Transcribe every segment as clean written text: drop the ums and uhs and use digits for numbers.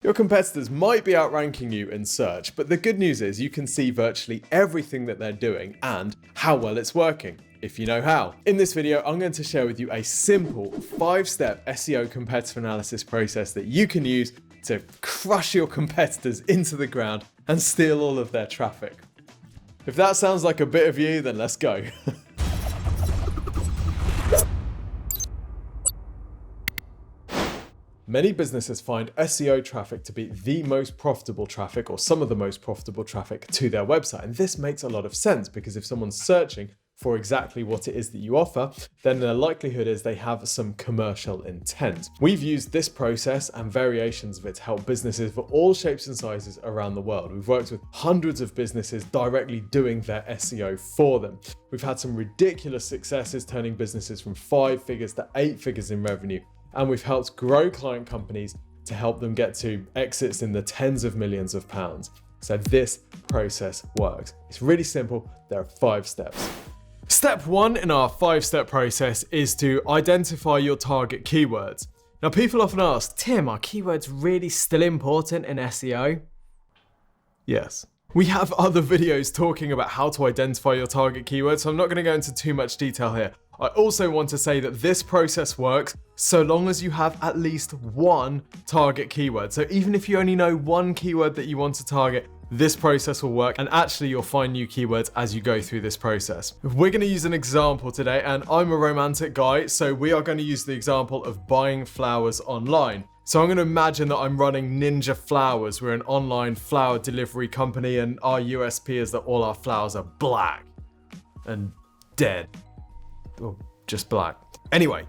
Your competitors might be outranking you in search, but the good news is you can see virtually everything that they're doing and how well it's working, if you know how. In this video, I'm going to share with you a simple 5-step SEO competitive analysis process that you can use to crush your competitors into the ground and steal all of their traffic. If that sounds like a bit of you, then let's go. Many businesses find SEO traffic to be the most profitable traffic, or some of the most profitable traffic to their website. And this makes a lot of sense because if someone's searching for exactly what it is that you offer, then the likelihood is they have some commercial intent. We've used this process and variations of it to help businesses for all shapes and sizes around the world. We've worked with hundreds of businesses directly doing their SEO for them. We've had some ridiculous successes turning businesses from 5 figures to 8 figures in revenue. And we've helped grow client companies to help them get to exits in the tens of millions of pounds. So this process works. It's really simple. There are 5 steps. Step 1 in our 5-step process is to identify your target keywords. Now, people often ask, Tim, are keywords really still important in SEO? Yes. We have other videos talking about how to identify your target keywords, so I'm not going to go into too much detail here. I also want to say that this process works so long as you have at least one target keyword. So even if you only know one keyword that you want to target, this process will work, and actually you'll find new keywords as you go through this process. We're going to use an example today, and I'm a romantic guy, so we are going to use the example of buying flowers online. So I'm going to imagine that I'm running Ninja Flowers. We're an online flower delivery company, and our USP is that all our flowers are black and dead. Or just black. Anyway,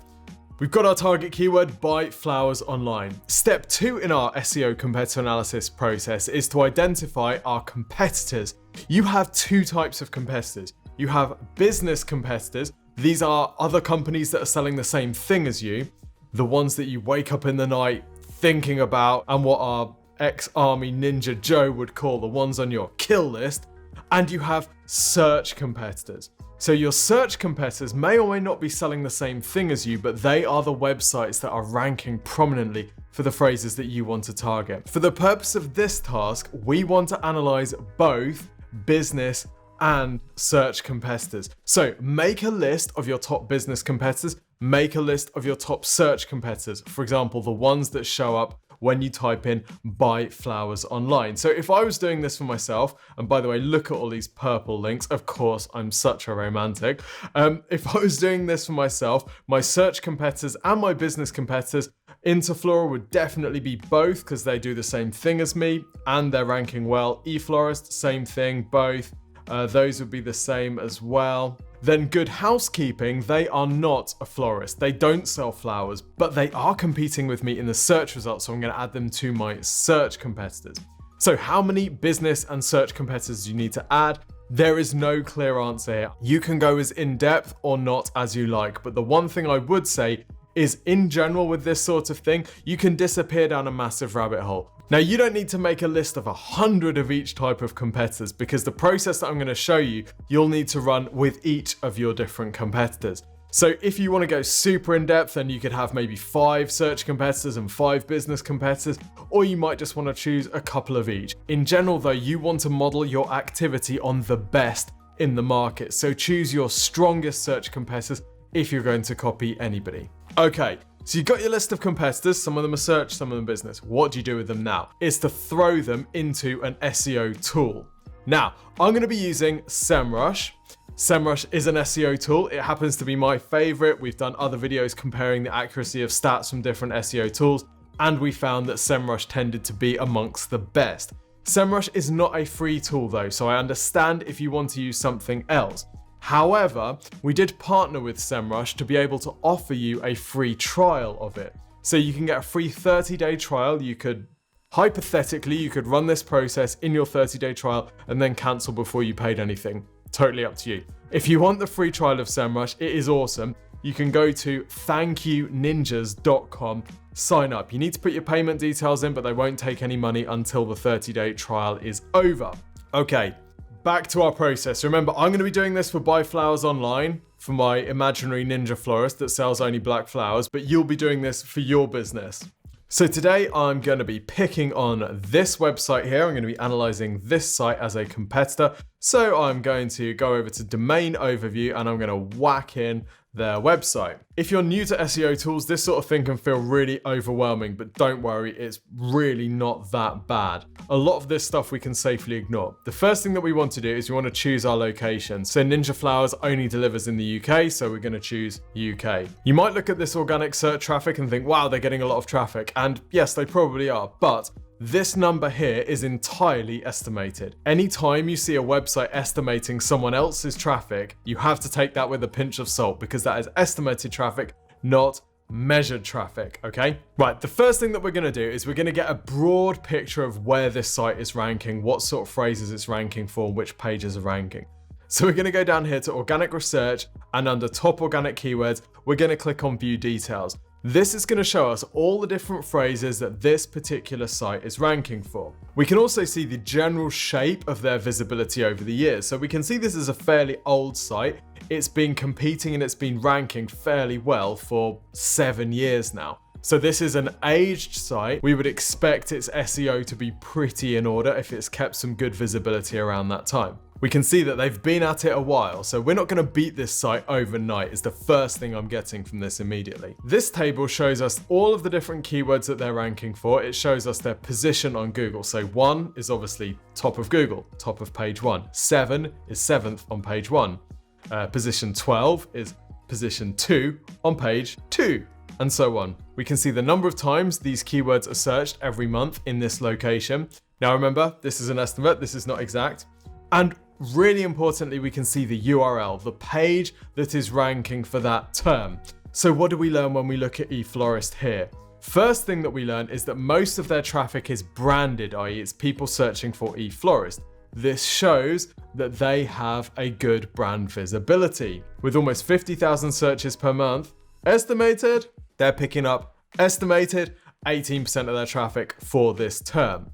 we've got our target keyword, buy flowers online. Step 2 in our SEO competitor analysis process is to identify our competitors. You have 2 types of competitors. You have business competitors. These are other companies that are selling the same thing as you, the ones that you wake up in the night thinking about, and what our ex-army ninja Joe would call the ones on your kill list. And you have search competitors. So your search competitors may or may not be selling the same thing as you, but they are the websites that are ranking prominently for the phrases that you want to target. For the purpose of this task, we want to analyze both business and search competitors. So make a list of your top business competitors, make a list of your top search competitors. For example, the ones that show up when you type in buy flowers online. So if I was doing this for myself, and by the way, look at all these purple links. Of course, I'm such a romantic. If I was doing this for myself, my search competitors and my business competitors, Interflora would definitely be both because they do the same thing as me and they're ranking well. eFlorist, same thing, both. Those would be the same as well. Then Good Housekeeping, they are not a florist. They don't sell flowers, but they are competing with me in the search results, so I'm going to add them to my search competitors. So how many business and search competitors do you need to add? There is no clear answer here. You can go as in-depth or not as you like, but the one thing I would say is, in general with this sort of thing, you can disappear down a massive rabbit hole. Now, you don't need to make a list of 100 of each type of competitors, because the process that I'm going to show you, you'll need to run with each of your different competitors. So if you want to go super in depth, then you could have maybe 5 search competitors and 5 business competitors, or you might just want to choose a couple of each. In general though, you want to model your activity on the best in the market. So choose your strongest search competitors if you're going to copy anybody. Okay. So you've got your list of competitors, some of them are search, some of them business. What do you do with them now? It's to throw them into an SEO tool. Now, I'm going to be using SEMrush. SEMrush is an SEO tool. It happens to be my favorite. We've done other videos comparing the accuracy of stats from different SEO tools, and we found that SEMrush tended to be amongst the best. SEMrush is not a free tool though, so I understand if you want to use something else. However, we did partner with SEMrush to be able to offer you a free trial of it. So you can get a free 30-day trial. You could, hypothetically, you could run this process in your 30-day trial and then cancel before you paid anything. Totally up to you. If you want the free trial of SEMrush, it is awesome. You can go to thankyoninjas.com, sign up. You need to put your payment details in, but they won't take any money until the 30-day trial is over. Okay. Back to our process. Remember, I'm going to be doing this for buy flowers online for my imaginary ninja florist that sells only black flowers, but you'll be doing this for your business. So today I'm going to be picking on this website here. I'm going to be analyzing this site as a competitor. So I'm going to go over to domain overview and I'm going to whack in their website. If you're new to SEO tools, this sort of thing can feel really overwhelming, but don't worry, it's really not that bad. A lot of this stuff we can safely ignore. The first thing that we want to do is we want to choose our location. So Ninja Flowers only delivers in the UK, so we're going to choose UK. You might look at this organic search traffic and think, wow, they're getting a lot of traffic. And yes, they probably are, but this number here is entirely estimated. Anytime you see a website estimating someone else's traffic, you have to take that with a pinch of salt because that is estimated traffic, not measured traffic, okay? Right, the first thing that we're gonna do is we're gonna get a broad picture of where this site is ranking, what sort of phrases it's ranking for, and which pages are ranking. So we're gonna go down here to organic research, and under top organic keywords, we're gonna click on view details. This is going to show us all the different phrases that this particular site is ranking for. We can also see the general shape of their visibility over the years. So we can see this is a fairly old site. It's been competing and it's been ranking fairly well for 7 years now. So this is an aged site. We would expect its SEO to be pretty in order if it's kept some good visibility around that time. We can see that they've been at it a while, so we're not going to beat this site overnight is the first thing I'm getting from this immediately. This table shows us all of the different keywords that they're ranking for. It shows us their position on Google. So 1 is obviously top of Google, top of page 1. 7 is 7th on page 1. Position 12 is position 2 on page 2. And so on. We can see the number of times these keywords are searched every month in this location. Now remember, this is an estimate, this is not exact. And really importantly, we can see the URL, the page that is ranking for that term. So what do we learn when we look at eFlorist here? First thing that we learn is that most of their traffic is branded, i.e. it's people searching for eFlorist. This shows that they have a good brand visibility. With almost 50,000 searches per month, estimated, they're picking up estimated 18% of their traffic for this term.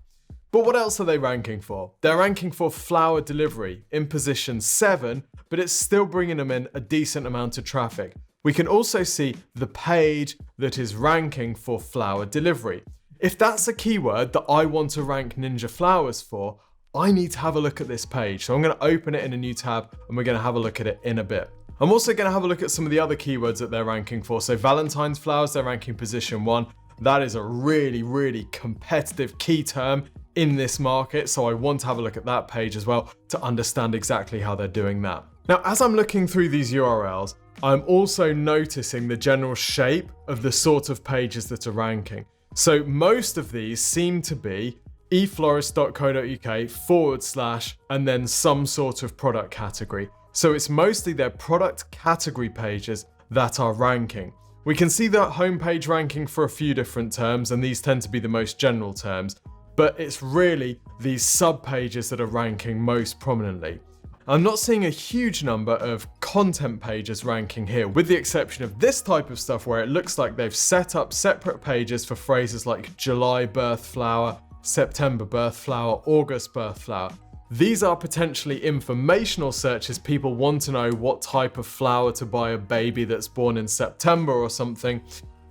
But what else are they ranking for? They're ranking for flower delivery in position 7, but it's still bringing them in a decent amount of traffic. We can also see the page that is ranking for flower delivery. If that's a keyword that I want to rank Ninja Flowers for, I need to have a look at this page. So I'm going to open it in a new tab and we're going to have a look at it in a bit. I'm also going to have a look at some of the other keywords that they're ranking for. So Valentine's flowers, they're ranking position 1. That is a really, really competitive key term in this market. So I want to have a look at that page as well to understand exactly how they're doing that. Now, as I'm looking through these URLs, I'm also noticing the general shape of the sort of pages that are ranking. So most of these seem to be eflorist.co.uk / and then some sort of product category. So it's mostly their product category pages that are ranking. We can see that homepage ranking for a few different terms, and these tend to be the most general terms, but it's really these sub pages that are ranking most prominently. I'm not seeing a huge number of content pages ranking here, with the exception of this type of stuff where it looks like they've set up separate pages for phrases like July birth flower, September birth flower, August birth flower. These are potentially informational searches. People want to know what type of flower to buy a baby that's born in September or something.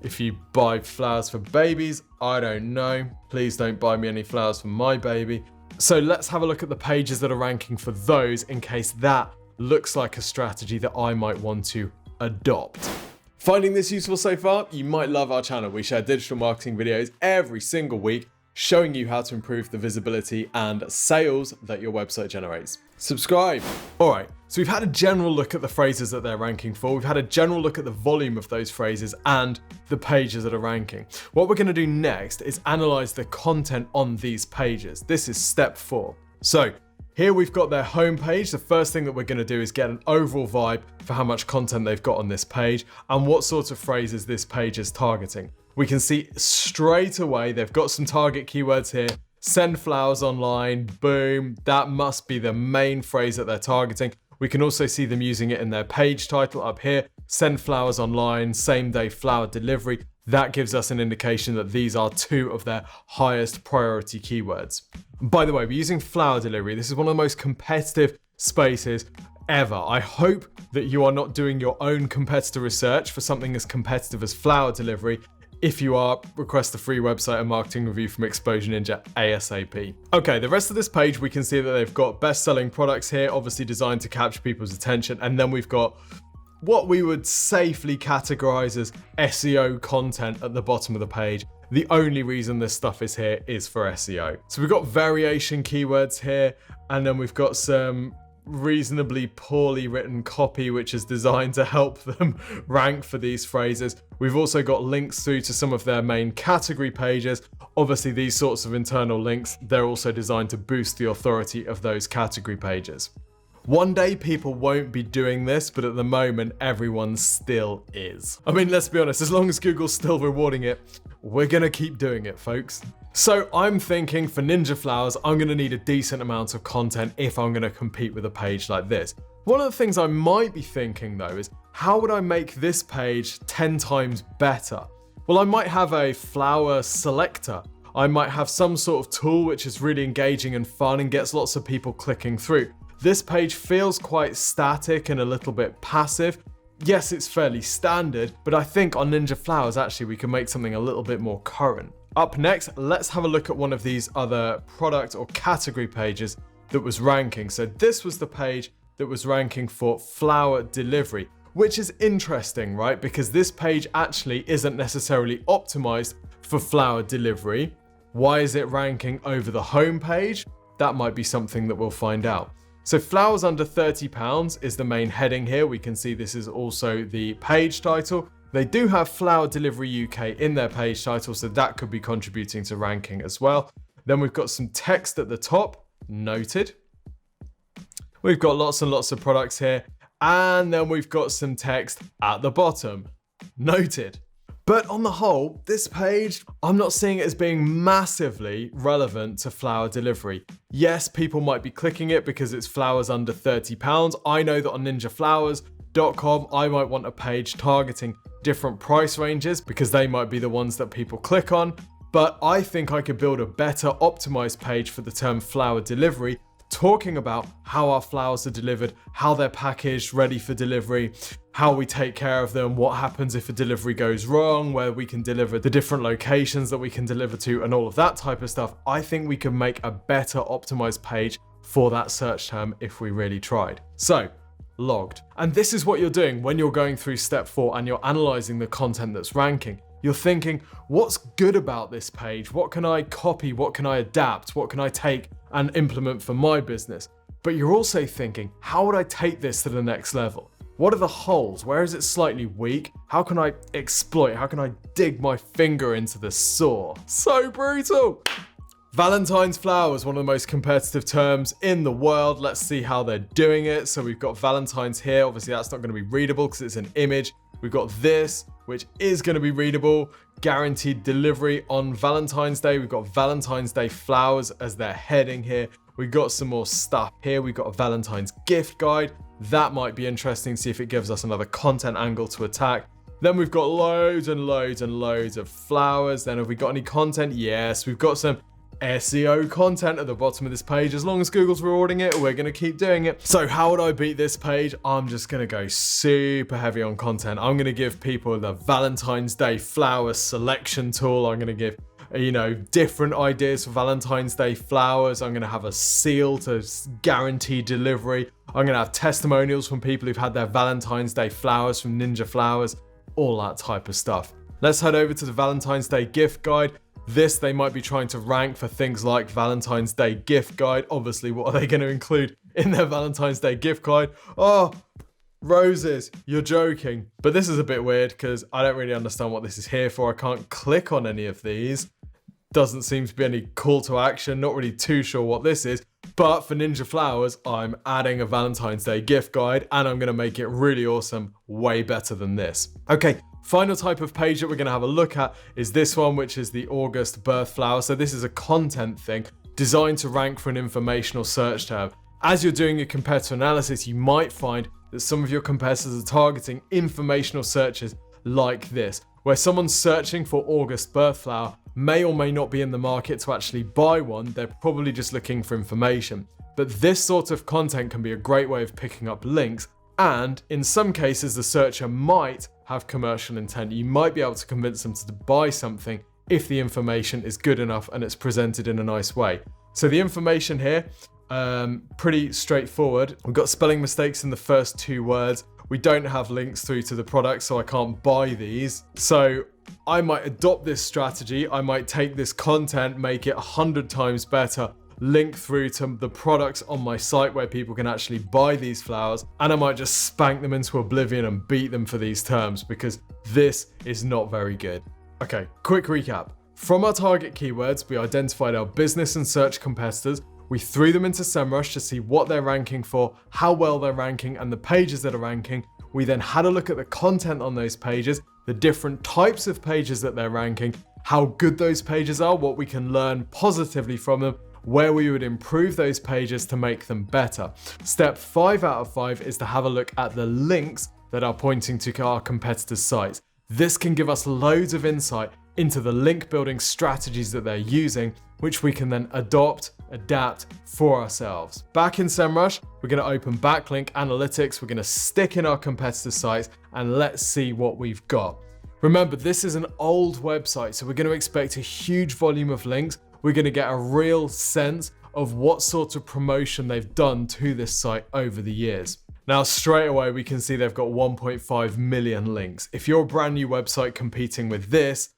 If you buy flowers for babies, I don't know. Please don't buy me any flowers for my baby. So let's have a look at the pages that are ranking for those in case that looks like a strategy that I might want to adopt. Finding this useful so far? You might love our channel. We share digital marketing videos every single week, showing you how to improve the visibility and sales that your website generates. Subscribe. All right, so we've had a general look at the phrases that they're ranking for. We've had a general look at the volume of those phrases and the pages that are ranking. What we're going to do next is analyze the content on these pages. This is step 4. So here we've got their homepage. The first thing that we're going to do is get an overall vibe for how much content they've got on this page and what sorts of phrases this page is targeting. We can see straight away they've got some target keywords here. Send flowers online, boom. That must be the main phrase that they're targeting. We can also see them using it in their page title up here. Send flowers online, same day flower delivery. That gives us an indication that these are 2 of their highest priority keywords. By the way, we're using flower delivery. This is one of the most competitive spaces ever. I hope that you are not doing your own competitor research for something as competitive as flower delivery. If you are, request a free website and marketing review from Exposure Ninja ASAP. Okay, the rest of this page, we can see that they've got best-selling products here, obviously designed to capture people's attention. And then we've got what we would safely categorize as SEO content at the bottom of the page. The only reason this stuff is here is for SEO. So we've got variation keywords here, and then we've got some reasonably poorly written copy which is designed to help them rank for these phrases. We've also got links through to some of their main category pages. Obviously, these sorts of internal links, they're also designed to boost the authority of those category pages. One day people won't be doing this, but at the moment everyone still is. I mean, let's be honest, as long as Google's still rewarding it, we're gonna keep doing it, folks. So I'm thinking for Ninja Flowers, I'm gonna need a decent amount of content if I'm gonna compete with a page like this. One of the things I might be thinking though is, how would I make this page 10 times better? Well, I might have a flower selector. I might have some sort of tool which is really engaging and fun and gets lots of people clicking through. This page feels quite static and a little bit passive. Yes, it's fairly standard, but I think on Ninja Flowers, actually, we can make something a little bit more current. Up next, let's have a look at one of these other product or category pages that was ranking. So this was the page that was ranking for flower delivery, which is interesting, right? Because this page actually isn't necessarily optimized for flower delivery. Why is it ranking over the home page? That might be something that we'll find out. So flowers under £30 is the main heading here. We can see this is also the page title. They do have Flower Delivery UK in their page title, so that could be contributing to ranking as well. Then we've got some text at the top, noted. We've got lots and lots of products here. And then we've got some text at the bottom, noted. But on the whole, this page, I'm not seeing it as being massively relevant to flower delivery. Yes, people might be clicking it because it's flowers under £30. I know that on ninjaflowers.com, I might want a page targeting different price ranges because they might be the ones that people click on. But I think I could build a better optimized page for the term flower delivery, talking about how our flowers are delivered, how they're packaged, ready for delivery, how we take care of them, what happens if a delivery goes wrong, where we can deliver, the different locations that we can deliver to, and all of that type of stuff. I think we can make a better optimized page for that search term if we really tried. So, logged. And this is what you're doing when you're going through step 4 and you're analyzing the content that's ranking. You're thinking, what's good about this page? What can I copy? What can I adapt? What can I take and implement for my business? But you're also thinking, how would I take this to the next level? What are the holes? Where is it slightly weak? How can I exploit? How can I dig my finger into the saw? So brutal! Valentine's flowers, one of the most competitive terms in the world. Let's see how they're doing it. So we've got Valentine's here. Obviously, that's not going to be readable because it's an image. We've got this, which is going to be readable. Guaranteed delivery on Valentine's Day. We've got Valentine's Day flowers as their heading here. We've got some more stuff here. We've got a Valentine's gift guide. That might be interesting. See if it gives us another content angle to attack. Then we've got loads and loads and loads of flowers. Then have we got any content? Yes, we've got some SEO content at the bottom of this page. As long as Google's rewarding it, we're going to keep doing it. So how would I beat this page? I'm just going to go super heavy on content. I'm going to give people the Valentine's Day flower selection tool. I'm going to give, different ideas for Valentine's Day flowers. I'm going to have a seal to guarantee delivery. I'm going to have testimonials from people who've had their Valentine's Day flowers from Ninja Flowers, all that type of stuff. Let's head over to the Valentine's Day gift guide. This, they might be trying to rank for things like Valentine's Day gift guide. Obviously, what are they going to include in their Valentine's Day gift guide? Oh, roses. You're joking. But this is a bit weird because I don't really understand what this is here for. I can't click on any of these. Doesn't seem to be any call to action. Not really too sure what this is. But for Ninja Flowers, I'm adding a Valentine's Day gift guide and I'm going to make it really awesome, way better than this. Okay. Final type of page that we're going to have a look at is this one, which is the August birth flower. So this is a content thing designed to rank for an informational search term. As you're doing your competitor analysis, you might find that some of your competitors are targeting informational searches like this, where someone's searching for August birth flower may or may not be in the market to actually buy one. They're probably just looking for information. But this sort of content can be a great way of picking up links And in some cases, the searcher might have commercial intent. You might be able to convince them to buy something if the information is good enough and it's presented in a nice way. So the information here, pretty straightforward. We've got spelling mistakes in the first 2 words. We don't have links through to the product, so I can't buy these. So I might adopt this strategy. I might take this content, make it 100 times better, link through to the products on my site where people can actually buy these flowers, and I might just spank them into oblivion and beat them for these terms, because this is not very good. Okay, quick recap. From our target keywords, we identified our business and search competitors. We threw them into SEMrush to see what they're ranking for, how well they're ranking, and the pages that are ranking. We then had a look at the content on those pages, the different types of pages that they're ranking, how good those pages are, what we can learn positively from them, where we would improve those pages to make them better. Step 5 out of 5 is to have a look at the links that are pointing to our competitors' sites. This can give us loads of insight into the link building strategies that they're using, which we can then adapt for ourselves. Back in SEMrush, we're going to open backlink analytics. We're going to stick in our competitor sites and let's see what we've got. Remember, this is an old website, so we're going to expect a huge volume of links. We're going to get a real sense of what sort of promotion they've done to this site over the years. Now, straight away, we can see they've got 1.5 million links. If you're a brand new website competing with this,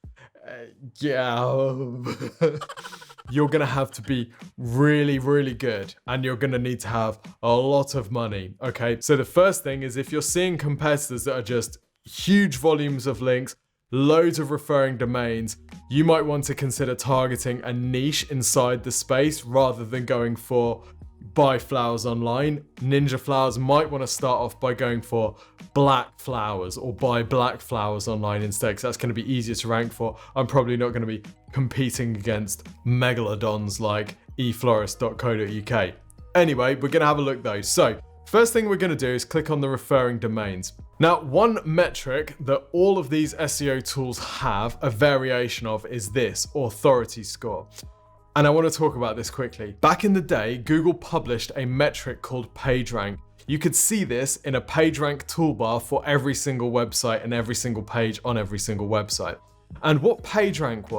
you're going to have to be really, really good, and you're going to need to have a lot of money. Okay, so the first thing is, if you're seeing competitors that are just huge volumes of links, loads of referring domains, you might want to consider targeting a niche inside the space rather than going for buy flowers online. Ninja Flowers might want to start off by going for black flowers or buy black flowers online instead, because that's going to be easier to rank for. I'm probably not going to be competing against megalodons like eflorist.co.uk. Anyway, we're going to have a look though. So first thing we're going to do is click on the referring domains. Now, one metric that all of these SEO tools have a variation of is this authority score. And I want to talk about this quickly. Back in the day, Google published a metric called PageRank. You could see this in a PageRank toolbar for every single website and every single page on every single website. And what PageRank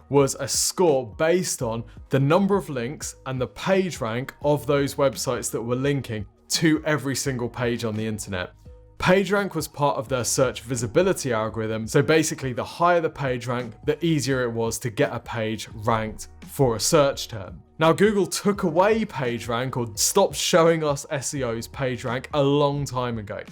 was a score based on the number of links and the page rank of those websites that were linking to every single page on the internet. PageRank was part of their search visibility algorithm, so basically the higher the page rank, the easier it was to get a page ranked for a search term. Now, Google took away PageRank, or stopped showing us SEO's PageRank a long time ago.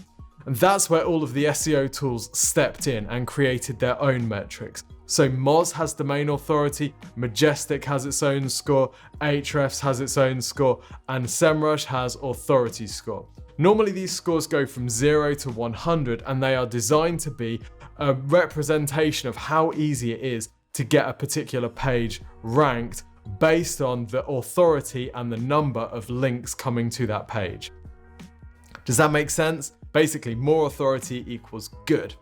And that's where all of the SEO tools stepped in and created their own metrics. So Moz has domain authority, Majestic has its own score, Ahrefs has its own score, and SEMrush has authority score. Normally these scores go from 0 to 100, and they are designed to be a representation of how easy it is to get a particular page ranked based on the authority and the number of links coming to that page. Does that make sense? Basically, more authority equals good.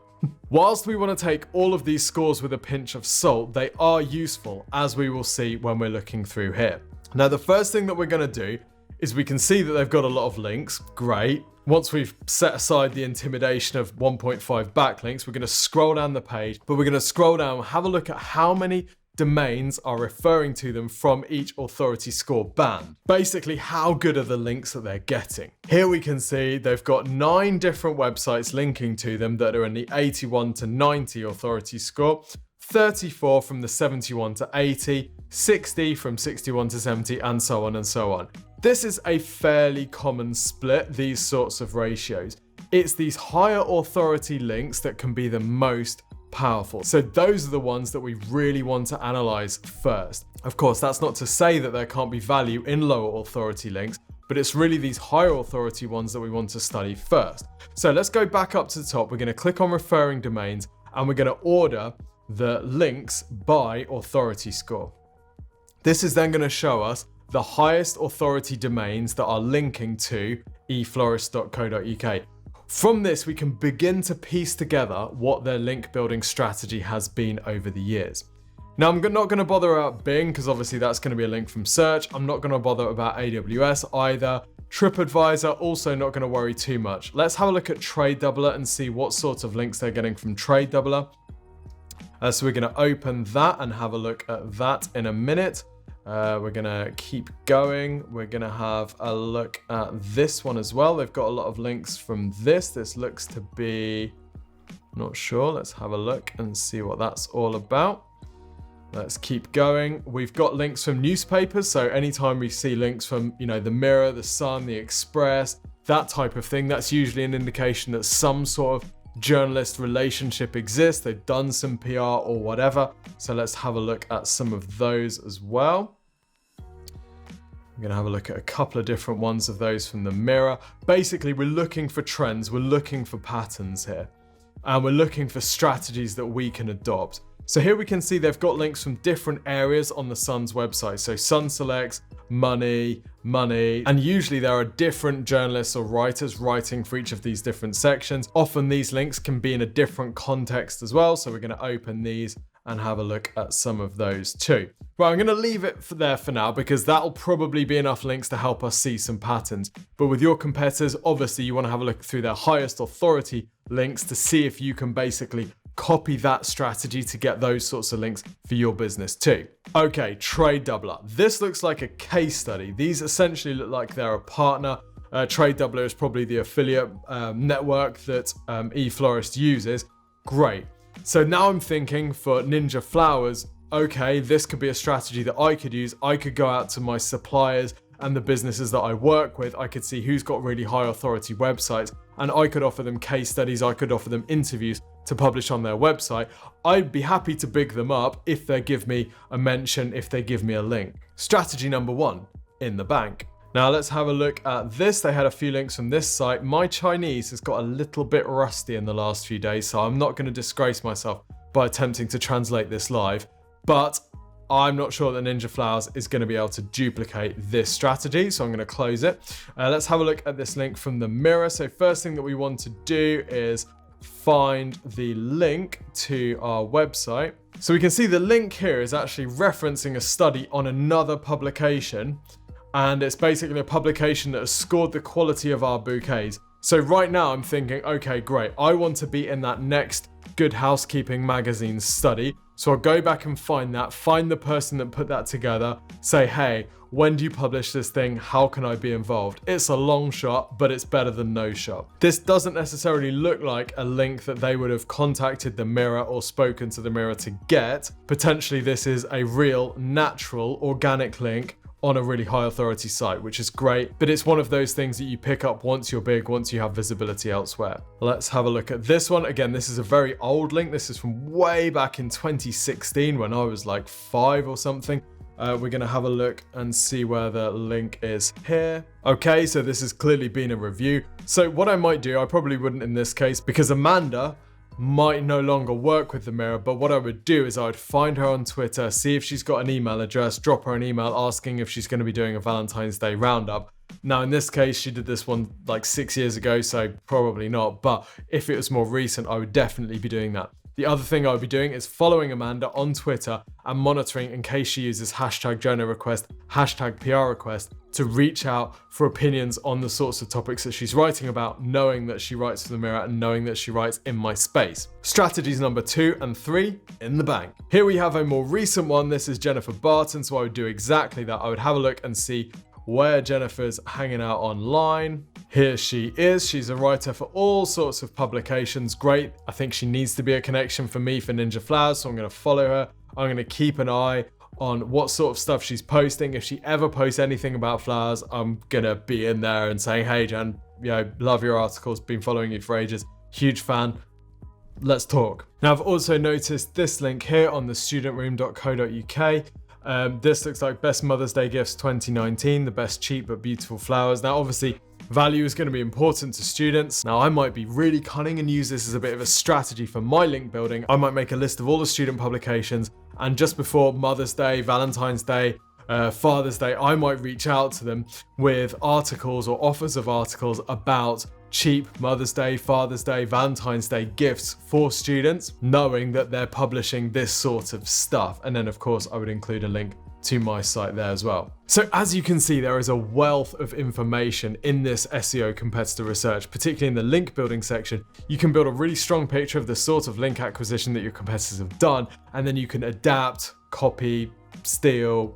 Whilst we want to take all of these scores with a pinch of salt, they are useful, as we will see when we're looking through here. Now, the first thing that we're going to do is we can see that they've got a lot of links. Great. Once we've set aside the intimidation of 1.5 backlinks, we're going to scroll down the page, but we're going to scroll down and have a look at how many domains are referring to them from each authority score band. Basically, how good are the links that they're getting? Here we can see they've got 9 different websites linking to them that are in the 81 to 90 authority score, 34 from the 71 to 80, 60 from 61 to 70, and so on and so on. This is a fairly common split, these sorts of ratios. It's these higher authority links that can be the most powerful. So those are the ones that we really want to analyze first. Of course, that's not to say that there can't be value in lower authority links, but it's really these higher authority ones that we want to study first. So let's go back up to the top. We're going to click on referring domains, and we're going to order the links by authority score. This is then going to show us the highest authority domains that are linking to eflorist.co.uk. From this, we can begin to piece together what their link building strategy has been over the years. Now, I'm not going to bother about Bing, because obviously that's going to be a link from search. I'm not going to bother about AWS either, TripAdvisor, also not going to worry too much. Let's have a look at Trade Doubler and see what sort of links they're getting from Trade Doubler. So we're going to open that and have a look at that in a minute. We're going to keep going. We're going to have a look at this one as well. They've got a lot of links from this. This looks to be, not sure. Let's have a look and see what that's all about. Let's keep going. We've got links from newspapers. So anytime we see links from, the Mirror, the Sun, the Express, that type of thing, that's usually an indication that some sort of journalist relationship exists. They've done some PR or whatever. So let's have a look at some of those as well. I'm going to have a look at a couple of different ones of those from the Mirror. Basically, we're looking for trends. We're looking for patterns here. And we're looking for strategies that we can adopt. So here we can see they've got links from different areas on the Sun's website. So Sun selects money, and usually there are different journalists or writers writing for each of these different sections. Often these links can be in a different context as well. So we're going to open these and have a look at some of those too. Right, I'm going to leave it there for now because that'll probably be enough links to help us see some patterns. But with your competitors, obviously you want to have a look through their highest authority links to see if you can basically copy that strategy to get those sorts of links for your business too. Okay, Trade Doubler. This looks like a case study. These essentially look like they're a partner. Trade Doubler is probably the affiliate network that eFlorist uses. Great. So now I'm thinking for Ninja Flowers, okay, this could be a strategy that I could use. I could go out to my suppliers and the businesses that I work with. I could see who's got really high authority websites and I could offer them case studies. I could offer them interviews to publish on their website. I'd be happy to big them up if they give me a mention, if they give me a link. Strategy number 1, in the bank. Now let's have a look at this. They had a few links from this site. My Chinese has got a little bit rusty in the last few days, so I'm not going to disgrace myself by attempting to translate this live, but I'm not sure that Ninja Flowers is going to be able to duplicate this strategy, so I'm going to close it. Let's have a look at this link from the Mirror. So first thing that we want to do is find the link to our website. So we can see the link here is actually referencing a study on another publication, and it's basically a publication that has scored the quality of our bouquets. So right now I'm thinking, okay, great. I want to be in that next Good Housekeeping magazine study. So I'll go back and find the person that put that together, say, hey, when do you publish this thing? How can I be involved? It's a long shot, but it's better than no shot. This doesn't necessarily look like a link that they would have contacted the Mirror or spoken to the Mirror to get. Potentially this is a real, natural, organic link on a really high authority site, which is great, but it's one of those things that you pick up once you're big, once you have visibility elsewhere. Let's have a look at this one. Again, this is a very old link. This is from way back in 2016 when I was like 5 or something. We're gonna have a look and see where the link is here. Okay, so this has clearly been a review. So what I might do, I probably wouldn't in this case because Amanda might no longer work with the Mirror, but what I would do is I would find her on Twitter, see if she's got an email address, drop her an email asking if she's going to be doing a Valentine's Day roundup. Now in this case, she did this one like 6 years ago, so probably not, but if it was more recent, I would definitely be doing that. The other thing I would be doing is following Amanda on Twitter and monitoring in case she uses hashtag journal request, hashtag PR request to reach out for opinions on the sorts of topics that she's writing about, knowing that she writes for the Mirror and knowing that she writes in my space. Strategies number 2 and 3, in the bank. Here we have a more recent one. This is Jennifer Barton, so I would do exactly that. I would have a look and see where Jennifer's hanging out online. Here she is. She's a writer for all sorts of publications. Great. I think she needs to be a connection for me for Ninja Flowers, so I'm going to follow her. I'm going to keep an eye on what sort of stuff she's posting. If she ever posts anything about flowers, I'm going to be in there and saying, hey, Jen, love your articles, been following you for ages, huge fan. Let's talk. Now, I've also noticed this link here on the studentroom.co.uk. This looks like Best Mother's Day Gifts 2019, the best cheap but beautiful flowers. Now, obviously, value is going to be important to students. Now, I might be really cunning and use this as a bit of a strategy for my link building. I might make a list of all the student publications, and just before Mother's Day, Valentine's Day, Father's Day, I might reach out to them with articles or offers of articles about cheap Mother's Day, Father's Day, Valentine's Day gifts for students, knowing that they're publishing this sort of stuff. And then of course I would include a link to my site there as well. So as you can see, there is a wealth of information in this SEO competitor research, particularly in the link building section. You can build a really strong picture of the sort of link acquisition that your competitors have done, and then you can adapt, copy, steal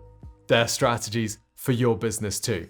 their strategies for your business too.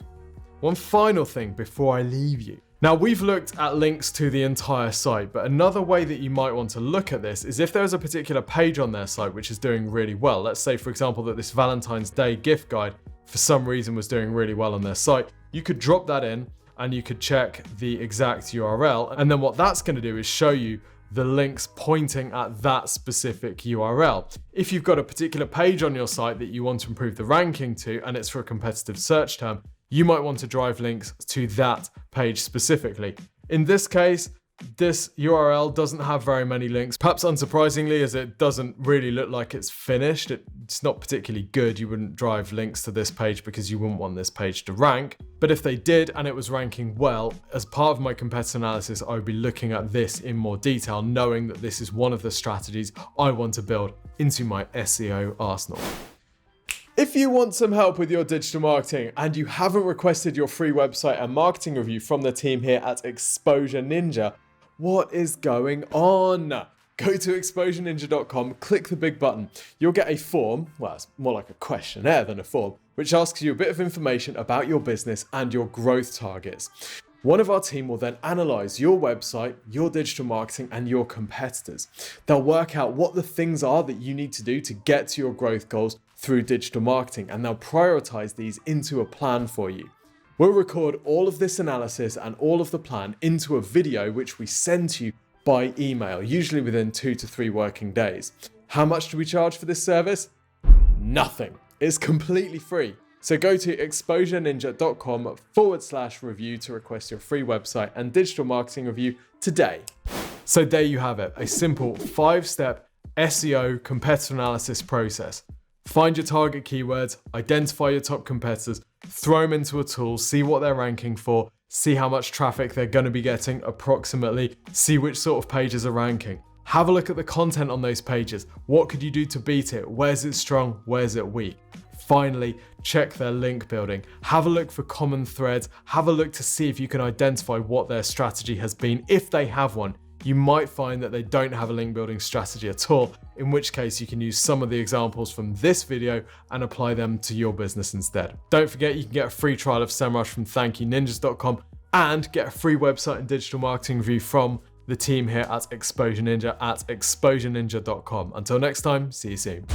One final thing before I leave you. Now, we've looked at links to the entire site, but another way that you might want to look at this is if there's a particular page on their site which is doing really well. Let's say, for example, that this Valentine's Day gift guide for some reason was doing really well on their site. You could drop that in and you could check the exact URL. And then what that's going to do is show you the links pointing at that specific URL. If you've got a particular page on your site that you want to improve the ranking to, and it's for a competitive search term, you might want to drive links to that page specifically. In this case, this URL doesn't have very many links, perhaps unsurprisingly, as it doesn't really look like it's finished. It's not particularly good. You wouldn't drive links to this page because you wouldn't want this page to rank. But if they did and it was ranking well, as part of my competitor analysis, I would be looking at this in more detail, knowing that this is one of the strategies I want to build into my SEO arsenal. If you want some help with your digital marketing and you haven't requested your free website and marketing review from the team here at Exposure Ninja, what is going on? Go to exposureninja.com, click the big button. You'll get a form, well, it's more like a questionnaire than a form, which asks you a bit of information about your business and your growth targets. One of our team will then analyze your website, your digital marketing, and your competitors. They'll work out what the things are that you need to do to get to your growth goals through digital marketing, and they'll prioritize these into a plan for you. We'll record all of this analysis and all of the plan into a video which we send to you by email, usually within 2 to 3 working days. How much do we charge for this service? Nothing. It's completely free. So go to exposureninja.com/review to request your free website and digital marketing review today. So there you have it, a simple 5-step SEO competitor analysis process. Find your target keywords, identify your top competitors, throw them into a tool, see what they're ranking for, see how much traffic they're going to be getting approximately, see which sort of pages are ranking. Have a look at the content on those pages. What could you do to beat it? Where's it strong? Where's it weak? Finally, check their link building. Have a look for common threads. Have a look to see if you can identify what their strategy has been. If they have one, you might find that they don't have a link building strategy at all, in which case you can use some of the examples from this video and apply them to your business instead. Don't forget, you can get a free trial of SEMrush from thankyouninjas.com and get a free website and digital marketing review from the team here at Exposure Ninja at exposureninja.com. Until next time, see you soon.